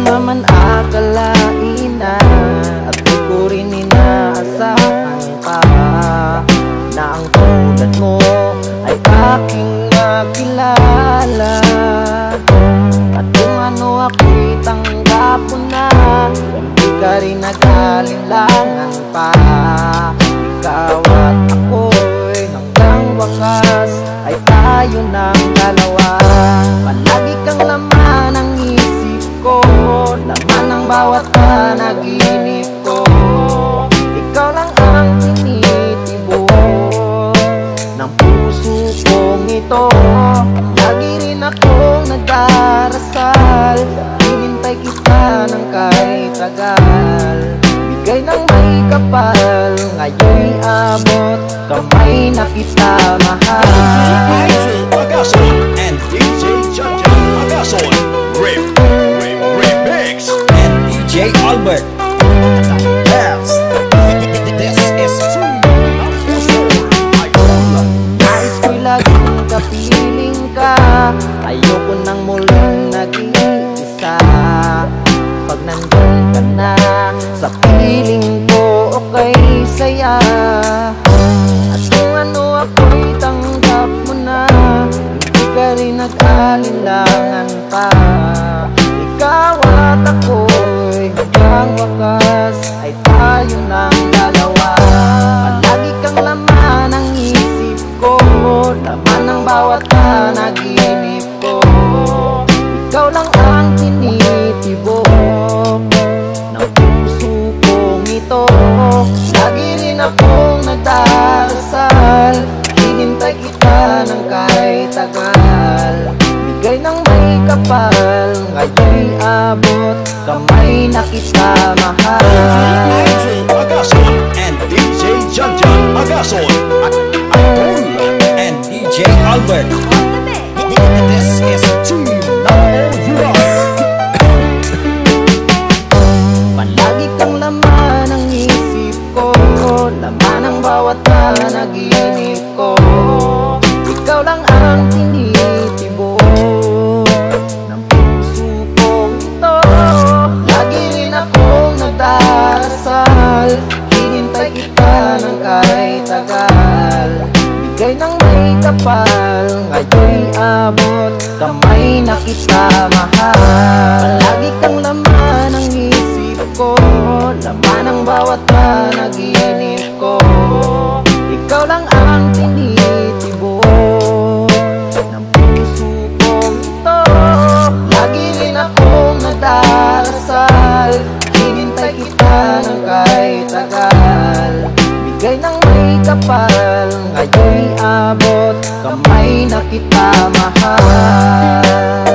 naman akalain na at di ko rin inaasahan pa na ang tulad mo ay aking nakilala. At kung ano ako'y tanggap mo na, hindi ka rin nag-alinlangan pa. Ikaw at ako'y hanggang wakas ay tayo ng dalawa. Palagi kang laman ng isip ko, laman ng bawat panaginip ko. Ikaw lang ang tinitibok ng puso kong ito. Lagi rin akong nagdarasal, hinintay kita ng kahit tagal. Bigay ng may kapal, ngayon'y abot kamay na kita mahal. Agason and DJ Jaja Agason Remix and DJ Albert. Yes, this is true. Nais ko'y laging kapiling ka, ayoko nang muling nag-iisa. Pag nandun ka na sa piling ko, okay saya. At kung ano ako'y tanggap mo na, hindi ka rin nag-alinlangan pa. Ikaw at ako'y hanggang wakas ay tayo ng dalawa. Palagi kang laman ng isip ko, laman ng bawat panaginip ko. Ikaw lang ang tinitibok ng puso kong ito. Lagi rin akong nagdarasal, hinintay kita ng kahit tagal. Bigay ng may kapal, ngayon'y abot kamay na kita mahal. Agason and DJ Jaja Agason and DJ Albert. This is Team Number 1. Palagi kang laman ng isip ko, laman ng bawat panaginip ko. Ikaw lang ang tinitibok ng puso kong ito. Lagi rin akong nagdarasal, hinintay kita ng kahit tagal. Bigay ng may kapal, ngayon'y abot kamay na kita mahal. Palagi kang laman ng isip ko, laman ng bawat panaginip ko. Ikaw lang ang tinitibok ng puso kong ito. Lagi rin akong nagdarasal, hinintay kita ng kahit tagal. Bigay ng may kapal, ngayon'y abot kamay na kita mahal.